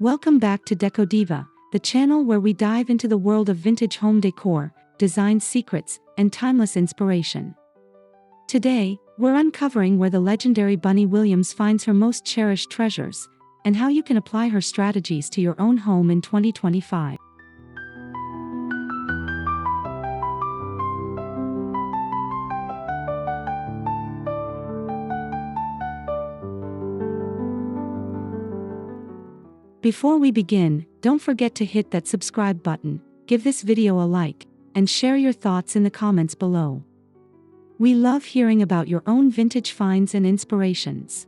Welcome back to Decodiva, the channel where we dive into the world of vintage home decor, design secrets, and timeless inspiration. Today, we're uncovering where the legendary Bunny Williams finds her most cherished treasures, and how you can apply her strategies to your own home in 2025. Before we begin, don't forget to hit that subscribe button, give this video a like, and share your thoughts in the comments below. We love hearing about your own vintage finds and inspirations.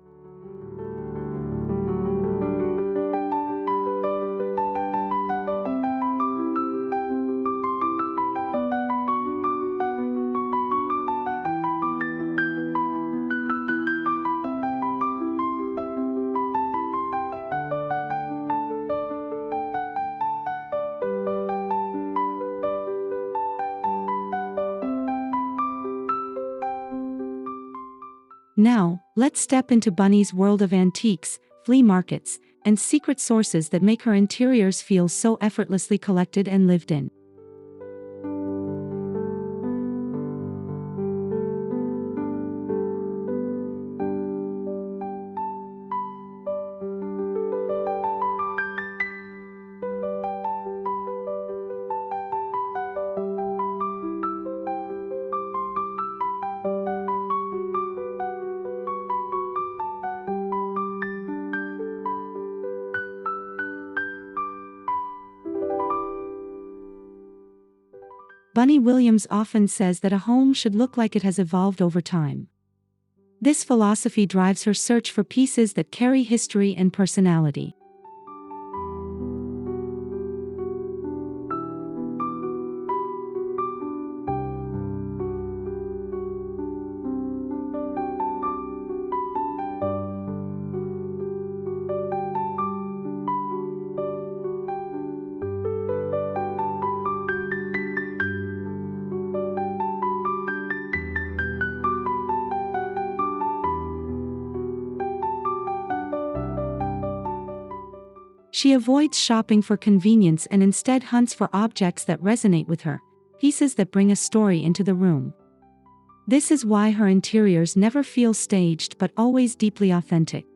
Now, let's step into Bunny's world of antiques, flea markets, and secret sources that make her interiors feel so effortlessly collected and lived in. Bunny Williams often says that a home should look like it has evolved over time. This philosophy drives her search for pieces that carry history and personality. She avoids shopping for convenience and instead hunts for objects that resonate with her, pieces that bring a story into the room. This is why her interiors never feel staged but always deeply authentic.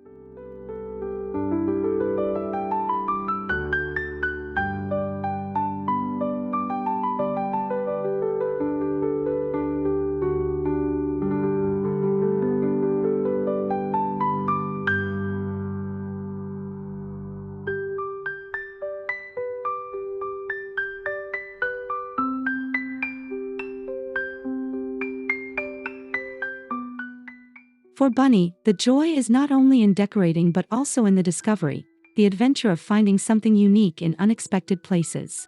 For Bunny, the joy is not only in decorating but also in the discovery, the adventure of finding something unique in unexpected places.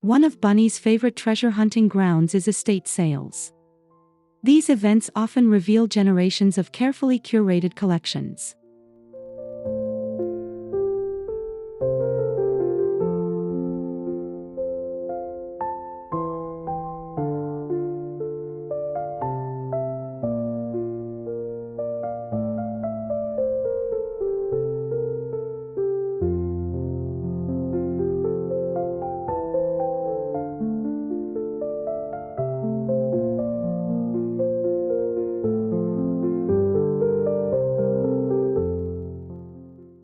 One of Bunny's favorite treasure hunting grounds is estate sales. These events often reveal generations of carefully curated collections.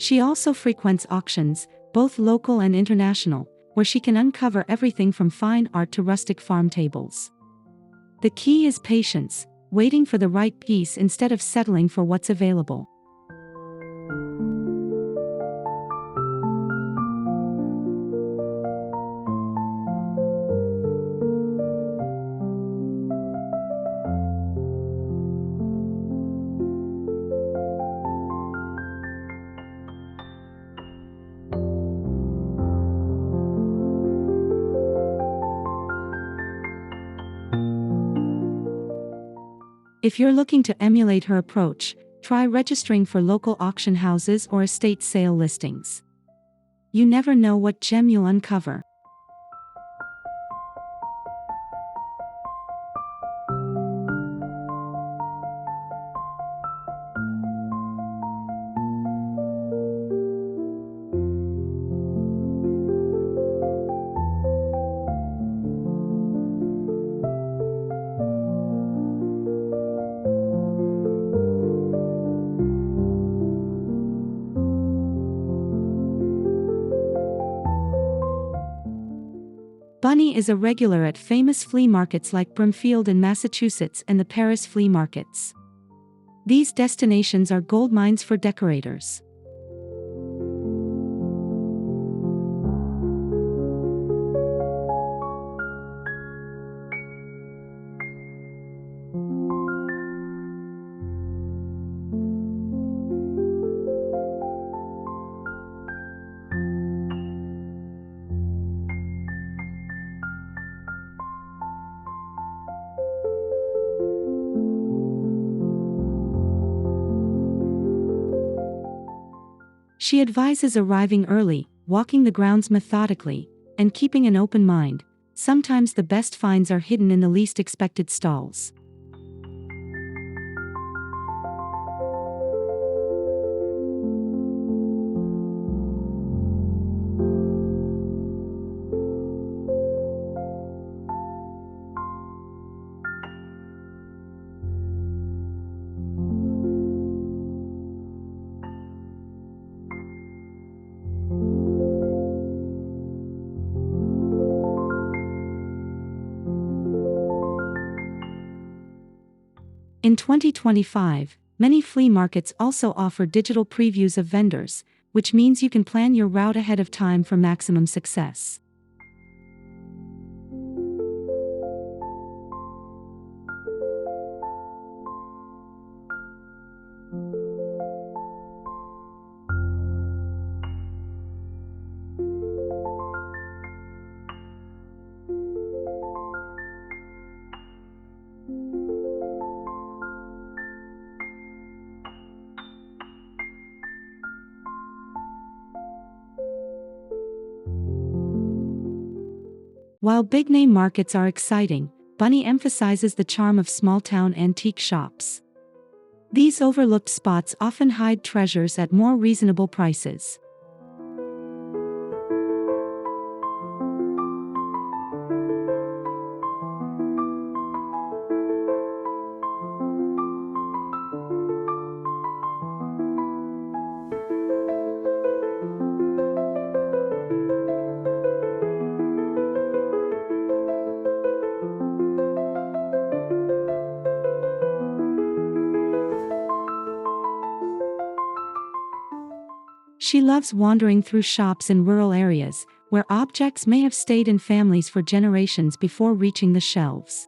She also frequents auctions, both local and international, where she can uncover everything from fine art to rustic farm tables. The key is patience, waiting for the right piece instead of settling for what's available. If you're looking to emulate her approach, try registering for local auction houses or estate sale listings. You never know what gem you'll uncover. Bunny is a regular at famous flea markets like Brimfield in Massachusetts and the Paris flea markets. These destinations are gold mines for decorators. She advises arriving early, walking the grounds methodically, and keeping an open mind. Sometimes the best finds are hidden in the least expected stalls. In 2025, many flea markets also offer digital previews of vendors, which means you can plan your route ahead of time for maximum success. While big-name markets are exciting, Bunny emphasizes the charm of small-town antique shops. These overlooked spots often hide treasures at more reasonable prices. She loves wandering through shops in rural areas, where objects may have stayed in families for generations before reaching the shelves.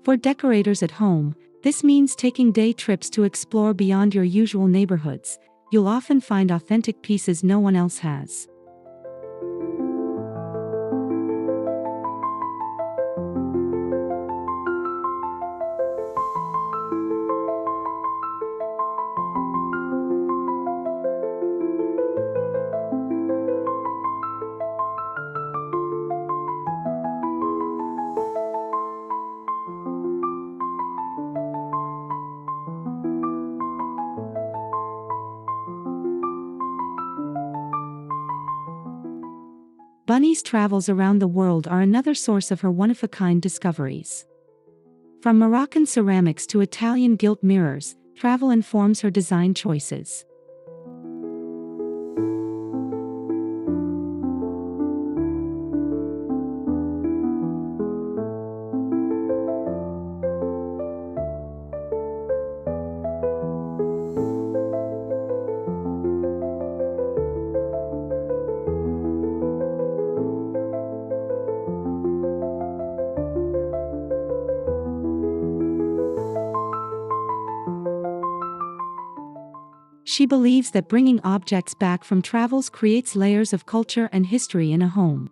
For decorators at home, this means taking day trips to explore beyond your usual neighborhoods. You'll often find authentic pieces no one else has. Bunny's travels around the world are another source of her one-of-a-kind discoveries. From Moroccan ceramics to Italian gilt mirrors, travel informs her design choices. She believes that bringing objects back from travels creates layers of culture and history in a home.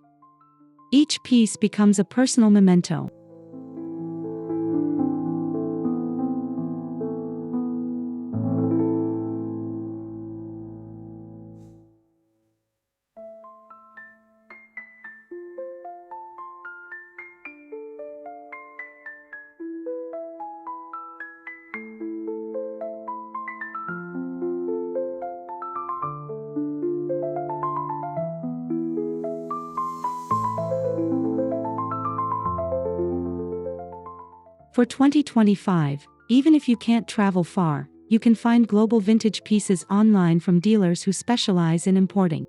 Each piece becomes a personal memento. For 2025, even if you can't travel far, you can find global vintage pieces online from dealers who specialize in importing.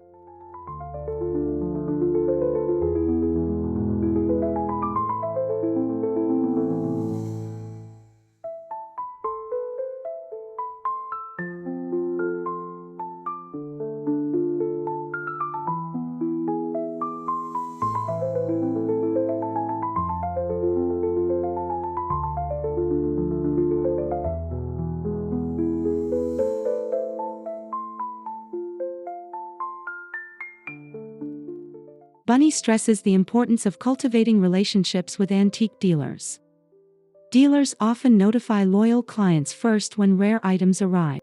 Bunny stresses the importance of cultivating relationships with antique dealers. Dealers often notify loyal clients first when rare items arrive.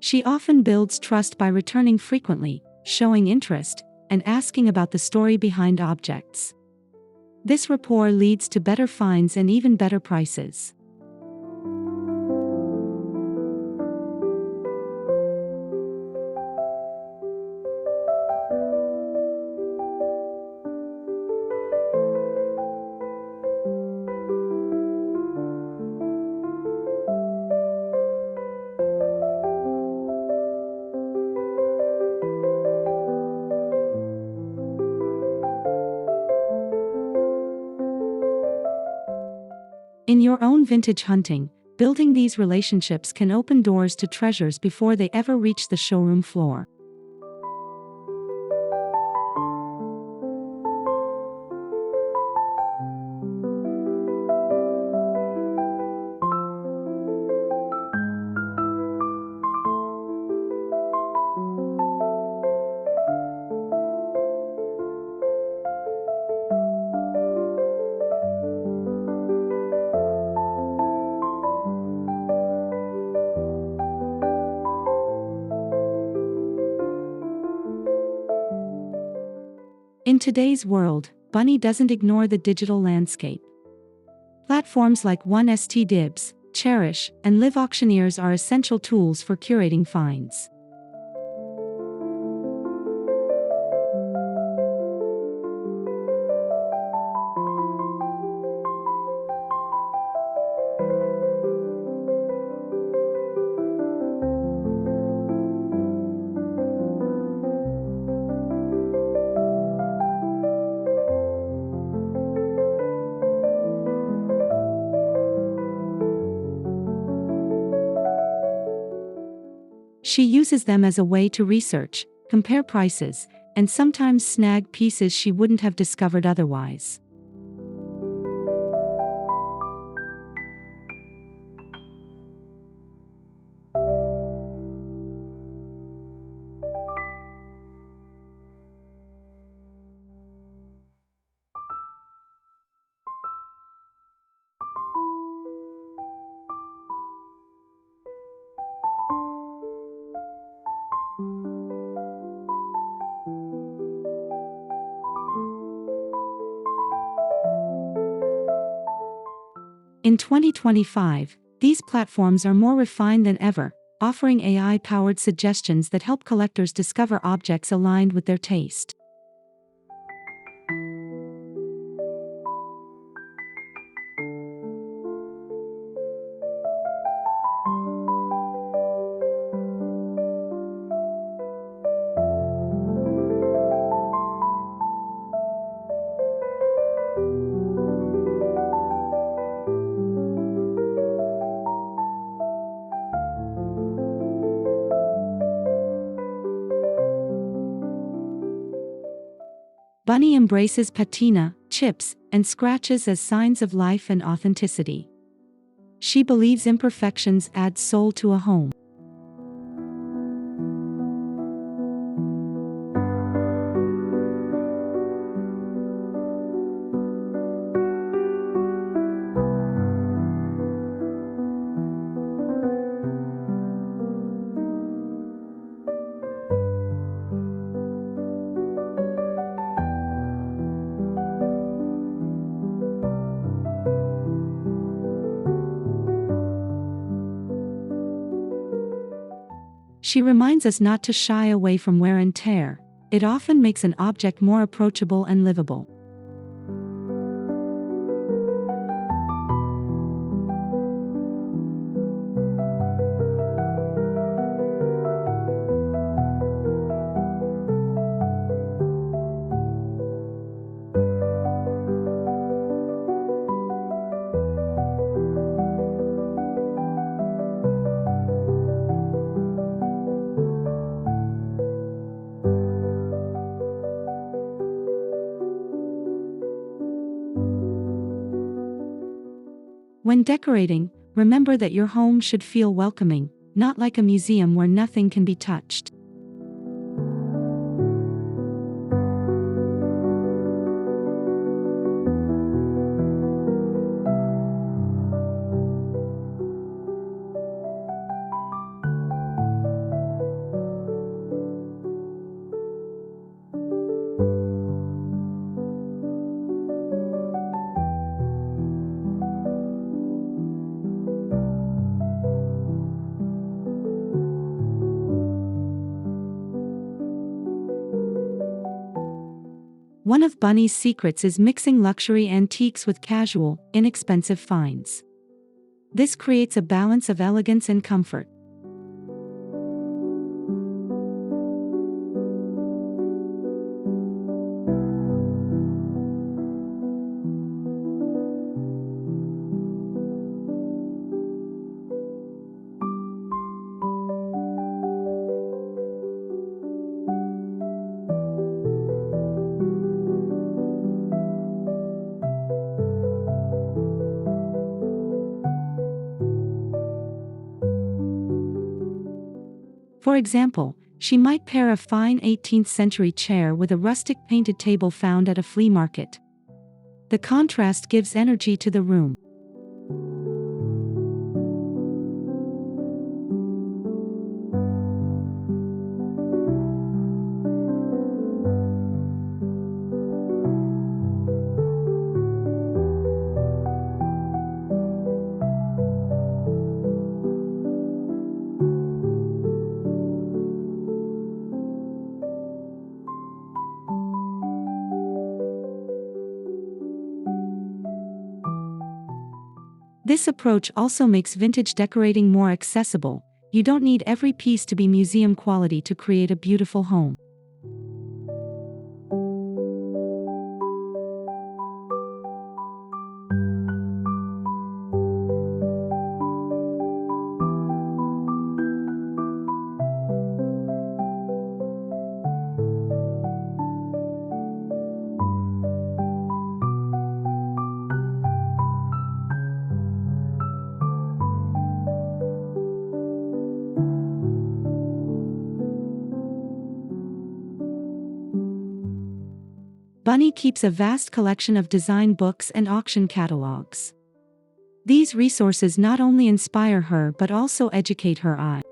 She often builds trust by returning frequently, showing interest, and asking about the story behind objects. This rapport leads to better finds and even better prices. In your own vintage hunting, building these relationships can open doors to treasures before they ever reach the showroom floor. In today's world, Bunny doesn't ignore the digital landscape. Platforms like 1stDibs, Cherish, and Live Auctioneers are essential tools for curating finds. She uses them as a way to research, compare prices, and sometimes snag pieces she wouldn't have discovered otherwise. In 2025, these platforms are more refined than ever, offering AI-powered suggestions that help collectors discover objects aligned with their taste. Bunny embraces patina, chips, and scratches as signs of life and authenticity. She believes imperfections add soul to a home. She reminds us not to shy away from wear and tear. It often makes an object more approachable and livable. When decorating, remember that your home should feel welcoming, not like a museum where nothing can be touched. One of Bunny's secrets is mixing luxury antiques with casual, inexpensive finds. This creates a balance of elegance and comfort. For example, she might pair a fine 18th century chair with a rustic painted table found at a flea market. The contrast gives energy to the room. This approach also makes vintage decorating more accessible. You don't need every piece to be museum quality to create a beautiful home. Bunny keeps a vast collection of design books and auction catalogs. These resources not only inspire her but also educate her eye.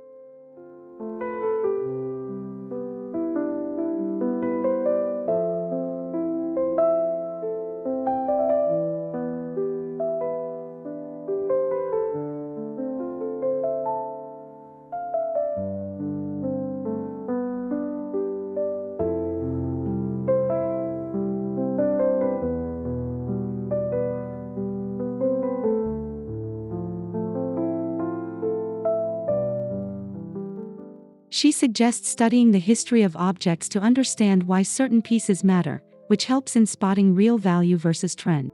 She suggests studying the history of objects to understand why certain pieces matter, which helps in spotting real value versus trend.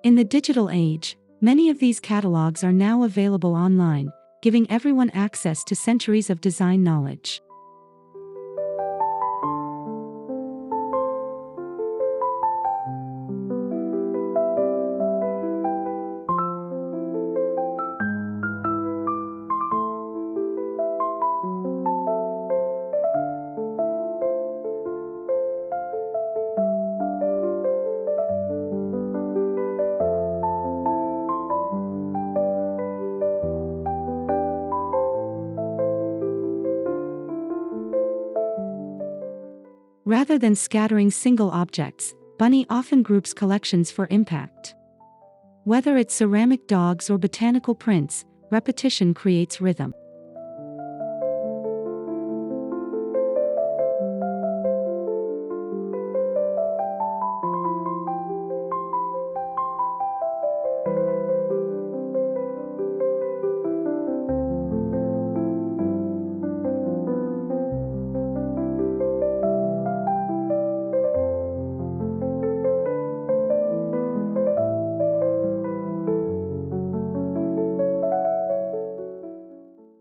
In the digital age, many of these catalogs are now available online, giving everyone access to centuries of design knowledge. Rather than scattering single objects, Bunny often groups collections for impact. Whether it's ceramic dogs or botanical prints, repetition creates rhythm.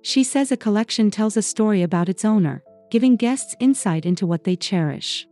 She says a collection tells a story about its owner, giving guests insight into what they cherish.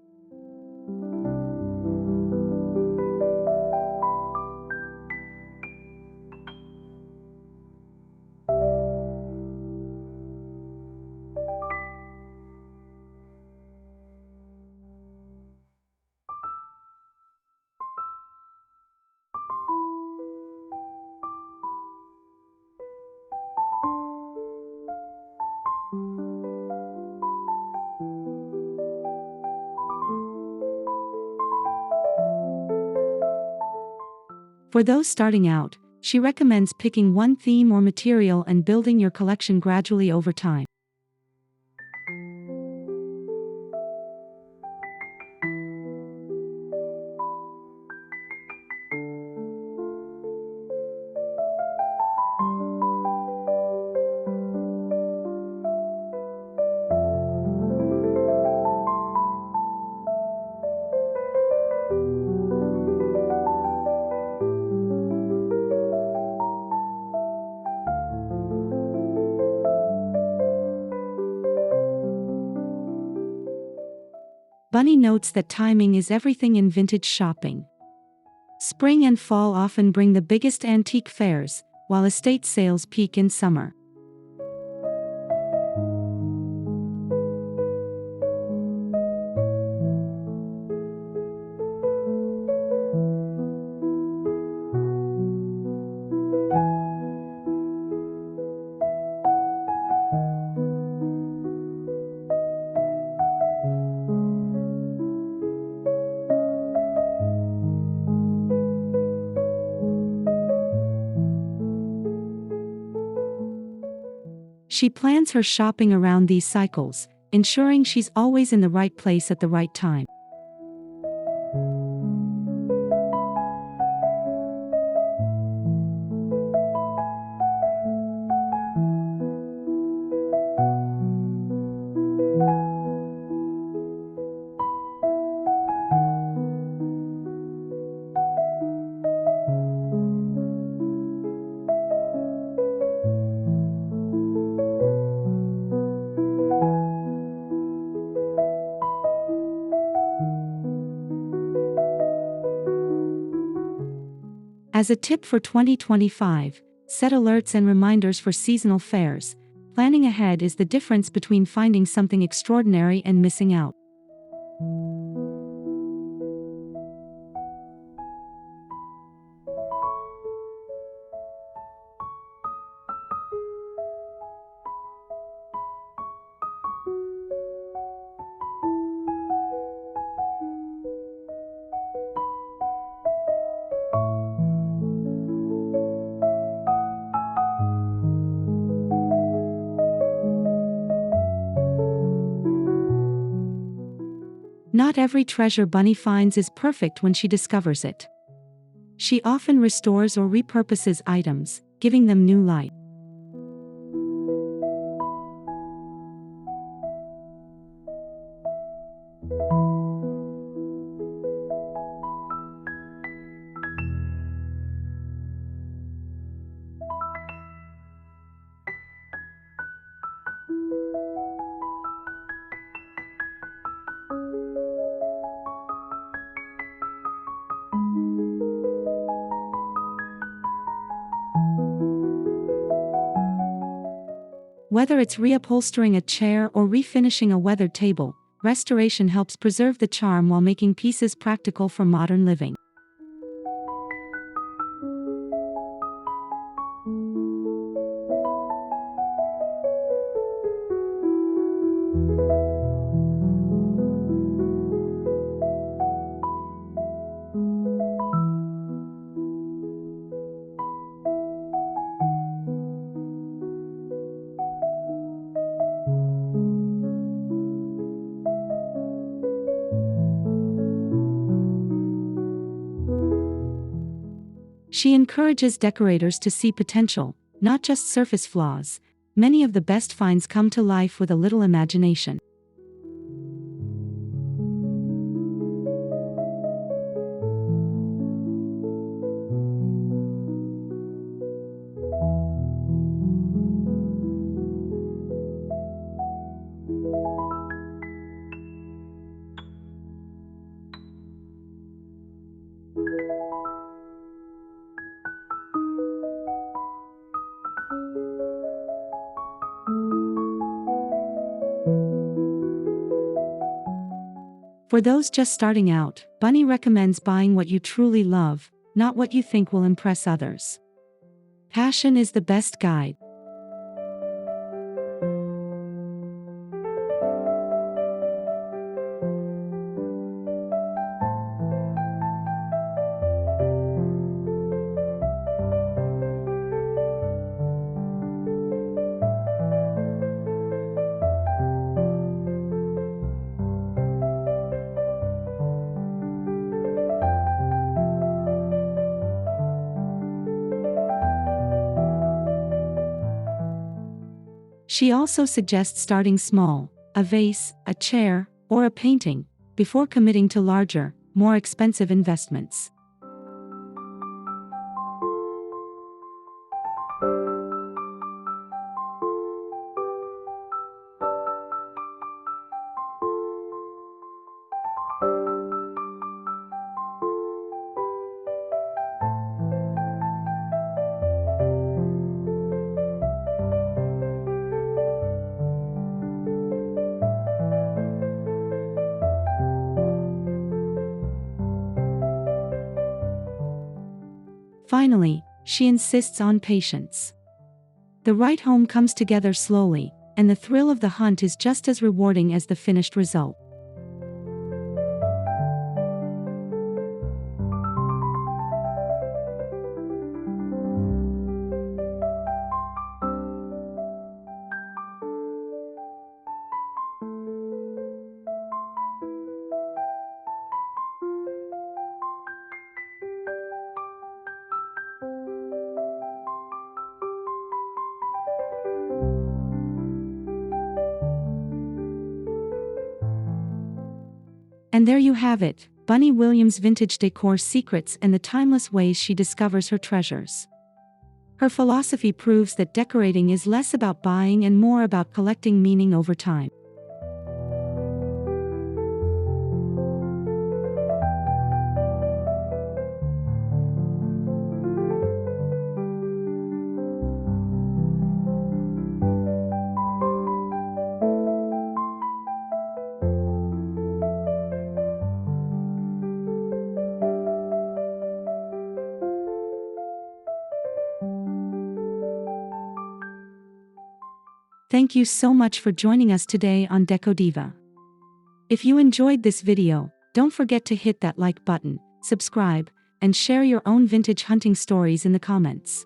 For those starting out, she recommends picking one theme or material and building your collection gradually over time. Bunny notes that timing is everything in vintage shopping. Spring and fall often bring the biggest antique fairs, while estate sales peak in summer. She plans her shopping around these cycles, ensuring she's always in the right place at the right time. As a tip for 2025, set alerts and reminders for seasonal fairs. Planning ahead is the difference between finding something extraordinary and missing out. Not every treasure Bunny finds is perfect when she discovers it. She often restores or repurposes items, giving them new life. Whether it's reupholstering a chair or refinishing a weathered table, restoration helps preserve the charm while making pieces practical for modern living. She encourages decorators to see potential, not just surface flaws. Many of the best finds come to life with a little imagination. For those just starting out, Bunny recommends buying what you truly love, not what you think will impress others. Passion is the best guide. She also suggests starting small, a vase, a chair, or a painting, before committing to larger, more expensive investments. Finally, she insists on patience. The right home comes together slowly, and the thrill of the hunt is just as rewarding as the finished result. And there you have it, Bunny Williams' vintage decor secrets and the timeless ways she discovers her treasures. Her philosophy proves that decorating is less about buying and more about collecting meaning over time. Thank you so much for joining us today on Decodiva. If you enjoyed this video, don't forget to hit that like button, subscribe, and share your own vintage hunting stories in the comments.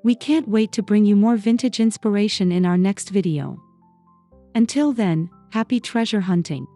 We can't wait to bring you more vintage inspiration in our next video. Until then, happy treasure hunting!